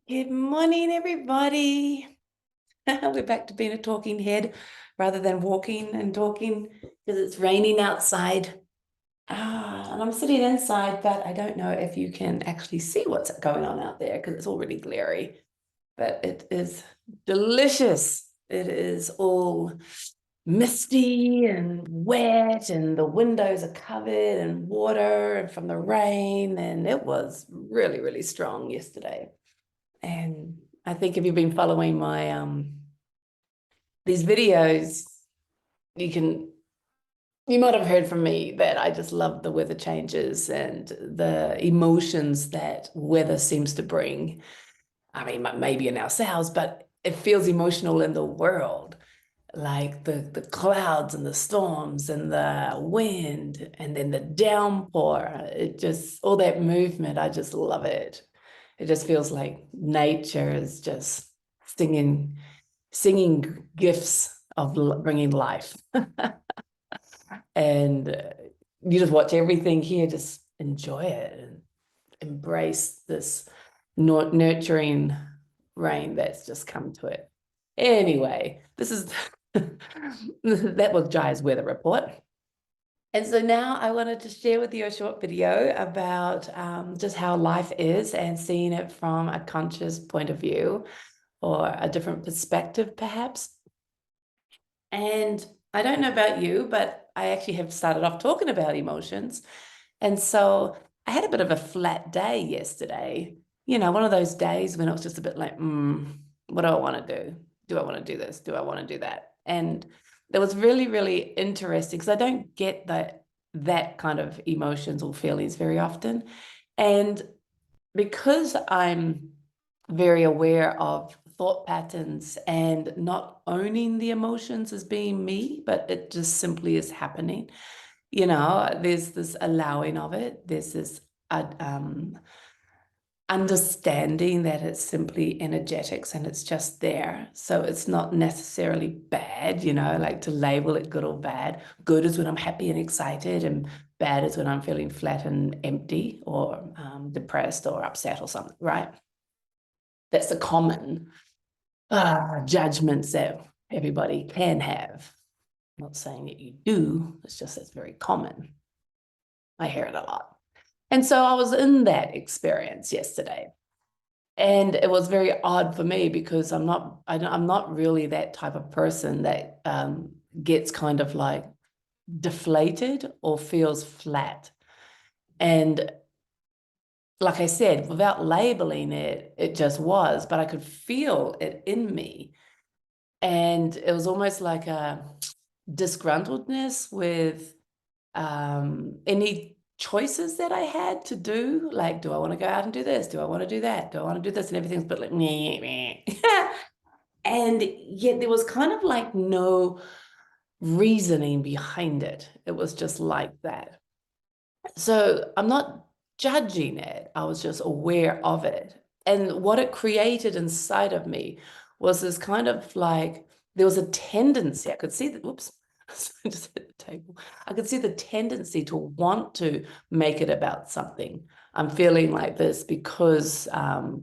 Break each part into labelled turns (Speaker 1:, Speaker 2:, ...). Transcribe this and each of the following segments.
Speaker 1: Good morning, everybody. We're back to being a talking head rather than walking and talking because it's raining outside. And I'm sitting inside, but I don't know if you can actually see what's going on out there because it's all really glary. But it is delicious. It is all misty and wet, and the windows are covered in water and from the rain. And it was really, really strong yesterday. And I think if you've been following my these videos, you might have heard from me that I just love the weather changes and the emotions that weather seems to bring. I mean, maybe in ourselves, but it feels emotional in the world, like the clouds and the storms and the wind and then the downpour. It just all that movement. I just love it. It just feels like nature is just singing gifts of bringing life. And you just watch everything here, just enjoy it and embrace this nurturing rain that's just come to it. Anyway, this is that was Jaya's weather report. And so now I wanted to share with you a short video about just how life is and seeing it from a conscious point of view or a different perspective, perhaps. And I don't know about you, but I actually have started off talking about emotions. And so I had a bit of a flat day yesterday. You know, one of those days when it was just a bit like, what do I want to do? Do I want to do this? Do I want to do that? And that was really, really interesting because I don't get that kind of emotions or feelings very often. And because I'm very aware of thought patterns and not owning the emotions as being me, but it just simply is happening. You know, there's this allowing of it. There's this understanding that it's simply energetics and it's just there. So it's not necessarily bad, you know, like to label it good or bad. Good is when I'm happy and excited, and bad is when I'm feeling flat and empty or depressed or upset or something, right? That's the common judgments that everybody can have. I'm not saying that you do, it's just it's very common. I hear it a lot. And so I was in that experience yesterday. And it was very odd for me because I'm not really that type of person that gets kind of like deflated or feels flat. And like I said, without labeling it, it just was, but I could feel it in me. And it was almost like a disgruntledness with any choices that I had to do. Like, do I want to go out and do this? Do I want to do that? Do I want to do this? And everything's but like, meh, meh. And yet there was kind of like no reasoning behind it. It was just like that. So I'm not judging it. I was just aware of it. And what it created inside of me was this kind of like, there was a tendency, I could see that, whoops, I just hit the table. I could see the tendency to want to make it about something. I'm feeling like this because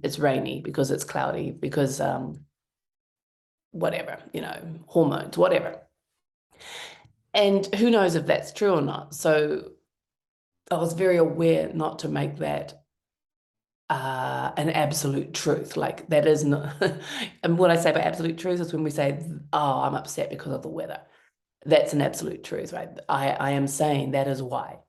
Speaker 1: it's rainy, because it's cloudy, because whatever, you know, hormones, whatever. And who knows if that's true or not. So I was very aware not to make that an absolute truth. Like that is not, and what I say by absolute truth is when we say, oh, I'm upset because of the weather. That's an absolute truth, right? I am saying that is why.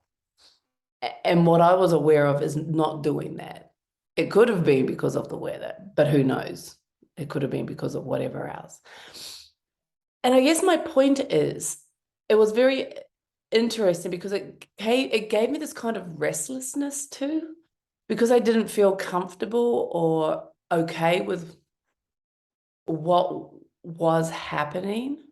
Speaker 1: And what I was aware of is not doing that. It could have been because of the weather, but who knows? It could have been because of whatever else. And I guess my point is, it was very interesting because it gave me this kind of restlessness too, because I didn't feel comfortable or okay with what was happening.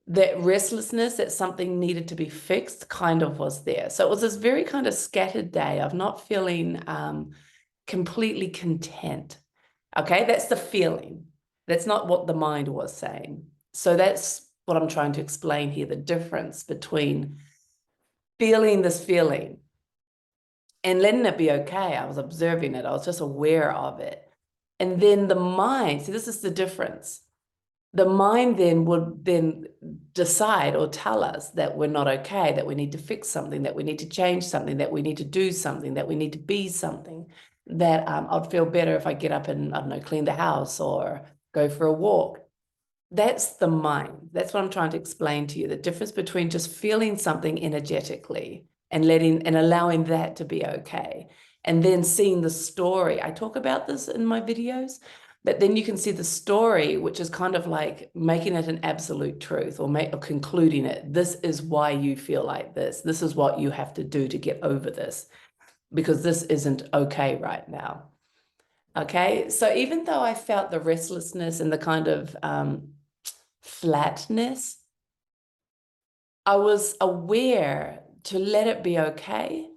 Speaker 1: That restlessness that something needed to be fixed kind of was there. So it was this very kind of scattered day of not feeling completely content. Okay, that's the feeling. That's not what the mind was saying. So that's what I'm trying to explain here, the difference between feeling this feeling and letting it be okay. I was observing it. I was just aware of it. And then the mind, see, this is the difference. The mind then would then decide or tell us that we're not okay, that we need to fix something, that we need to change something, that we need to do something, that we need to be something, that I'd feel better if I get up and, I don't know, clean the house or go for a walk. That's the mind. That's what I'm trying to explain to you. The difference between just feeling something energetically and letting and allowing that to be okay. And then seeing the story. I talk about this in my videos, but then you can see the story, which is kind of like making it an absolute truth or concluding it. This is why you feel like this. This is what you have to do to get over this, because this isn't okay right now. Okay. So even though I felt the restlessness and the kind of flatness, I was aware to let it be okay,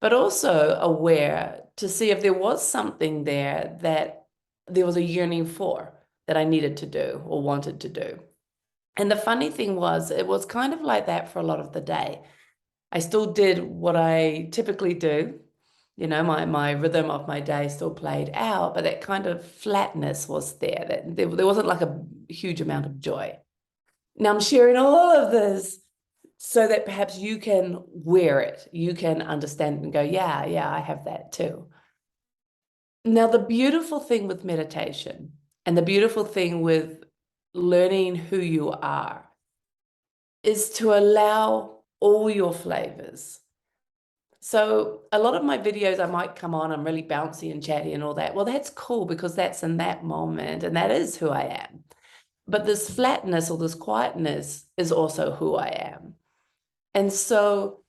Speaker 1: but also aware to see if there was something there that there was a yearning for that I needed to do or wanted to do. And the funny thing was, it was kind of like that for a lot of the day. I still did what I typically do. You know, my rhythm of my day still played out, but that kind of flatness was there. That there wasn't like a huge amount of joy. Now I'm sharing all of this so that perhaps you can wear it. You can understand and go, yeah, yeah, I have that too. Now, the beautiful thing with meditation and the beautiful thing with learning who you are is to allow all your flavors. So a lot of my videos, I might come on, I'm really bouncy and chatty and all that. Well, that's cool because that's in that moment and that is who I am. But this flatness or this quietness is also who I am. And so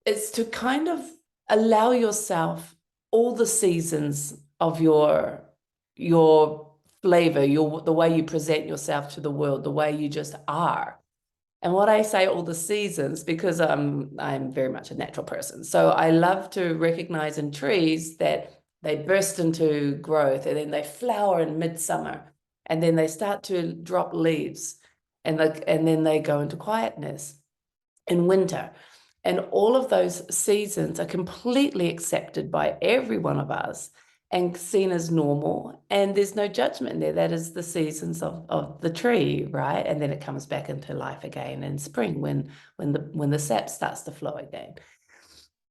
Speaker 1: it's to kind of allow yourself all the seasons of your flavor, the way you present yourself to the world, the way you just are. And what I say all the seasons, because I'm very much a natural person. So I love to recognize in trees that they burst into growth and then they flower in midsummer and then they start to drop leaves and then they go into quietness in winter. And all of those seasons are completely accepted by every one of us and seen as normal. And there's no judgment there. That is the seasons of the tree, right? And then it comes back into life again in spring when the sap starts to flow again.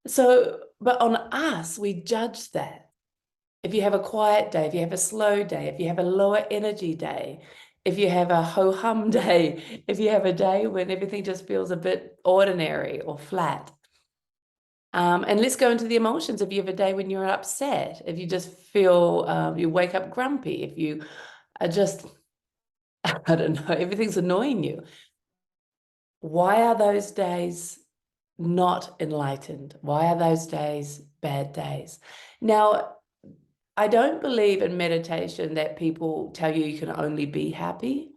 Speaker 1: So, but on us, we judge that. If you have a quiet day, if you have a slow day, if you have a lower energy day, if you have a ho-hum day, if you have a day when everything just feels a bit ordinary or flat. And let's go into the emotions. If you have a day when you're upset, if you just feel, you wake up grumpy, if you are just, I don't know, everything's annoying you. Why are those days not enlightened? Why are those days bad days? Now, I don't believe in meditation that people tell you can only be happy.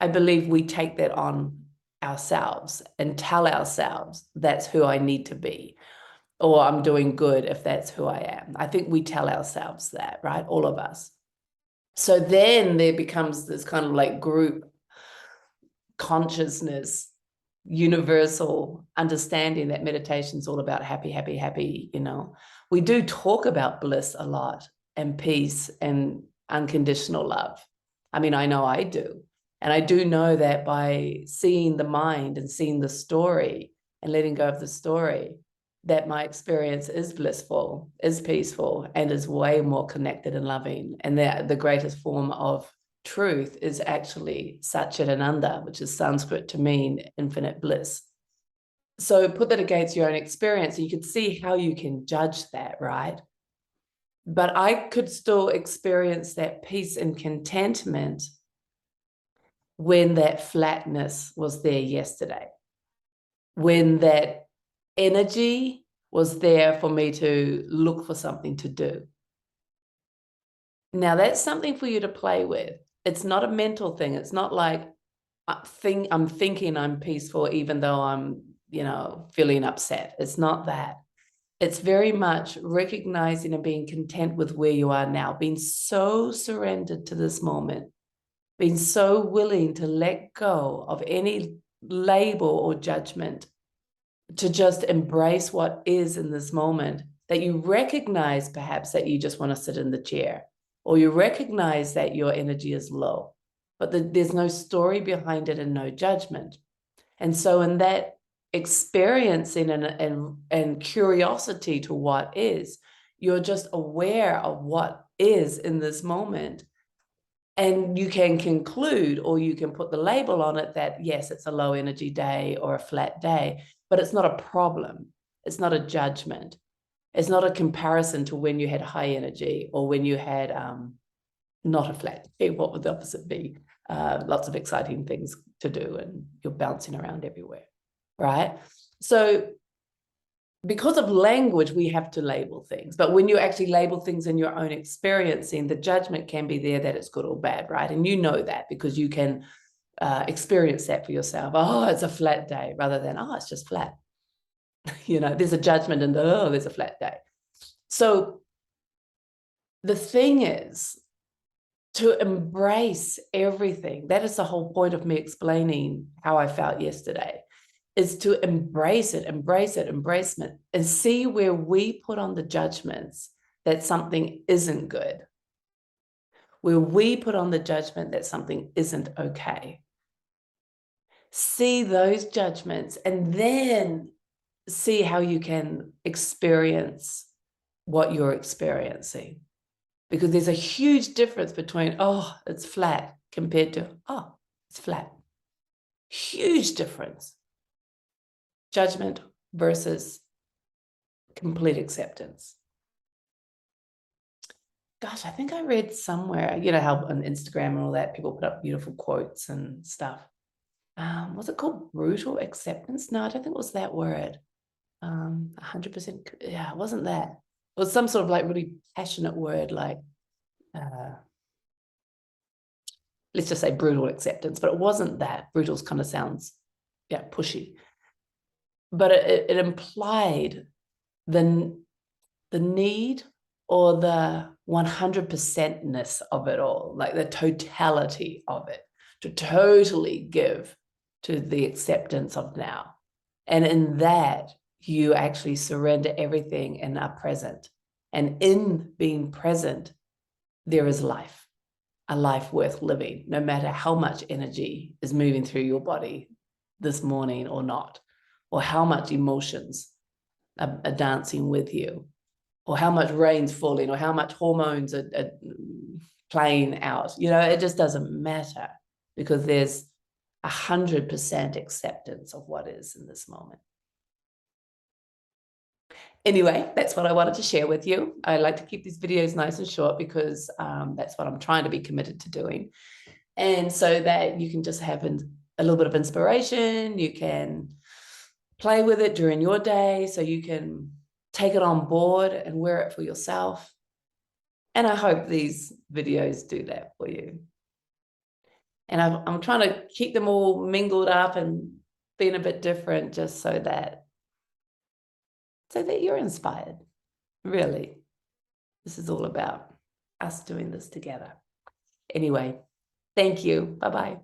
Speaker 1: I believe we take that on ourselves and tell ourselves that's who I need to be, or I'm doing good if that's who I am. I think we tell ourselves that, right? All of us. So then there becomes this kind of like group consciousness, universal understanding that meditation is all about happy, happy, happy. We do talk about bliss a lot and peace and unconditional love. I mean, I know I do. And I do know that by seeing the mind and seeing the story and letting go of the story, that my experience is blissful, is peaceful, and is way more connected and loving. And that the greatest form of truth is actually Satchitananda, which is Sanskrit to mean infinite bliss. So put that against your own experience, and you can see how you can judge that, right? But I could still experience that peace and contentment when that flatness was there yesterday, when that energy was there for me to look for something to do. Now, that's something for you to play with. It's not a mental thing. It's not like I'm thinking I'm peaceful even though I'm, feeling upset. It's not that. It's very much recognizing and being content with where you are now, being so surrendered to this moment, being so willing to let go of any label or judgment, to just embrace what is in this moment, that you recognize perhaps that you just want to sit in the chair. or you recognize that your energy is low, but there's no story behind it and no judgment. And so in that experiencing and curiosity to what is, you're just aware of what is in this moment. And you can conclude, or you can put the label on it that, yes, it's a low energy day or a flat day, but it's not a problem. It's not a judgment. It's not a comparison to when you had high energy or when you had not a flat day. What would the opposite be? Lots of exciting things to do and you're bouncing around everywhere, right? So because of language, we have to label things. But when you actually label things in your own experiencing, the judgment can be there that it's good or bad, right? And you know that because you can experience that for yourself. Oh, it's a flat day, rather than, oh, it's just flat. There's a judgment and, oh, there's a flat day. So the thing is to embrace everything. That is the whole point of me explaining how I felt yesterday, is to embrace it, and see where we put on the judgments that something isn't good, where we put on the judgment that something isn't okay. See those judgments and then see how you can experience what you're experiencing. Because there's a huge difference between, oh, it's flat, compared to, oh, it's flat. Huge difference. Judgment versus complete acceptance. Gosh, I think I read somewhere, how on Instagram and all that, people put up beautiful quotes and stuff. Was it called brutal acceptance? No, I don't think it was that word. 100%, yeah, it wasn't that. It was some sort of like really passionate word, like, let's just say brutal acceptance, but it wasn't that. Brutal kind of sounds, yeah, pushy. But it implied the need or the 100%ness of it all, like the totality of it, to totally give to the acceptance of now. And in that, you actually surrender everything and are present. And in being present, there is life, a life worth living, no matter how much energy is moving through your body this morning or not, or how much emotions are dancing with you, or how much rain's falling, or how much hormones are playing out. It just doesn't matter, because there's 100% acceptance of what is in this moment. Anyway, that's what I wanted to share with you. I like to keep these videos nice and short because that's what I'm trying to be committed to doing. And so that you can just have a little bit of inspiration, you can play with it during your day, so you can take it on board and wear it for yourself. And I hope these videos do that for you. And I'm trying to keep them all mingled up and being a bit different, just so that you're inspired. Really, this is all about us doing this together. Anyway, thank you. Bye-bye.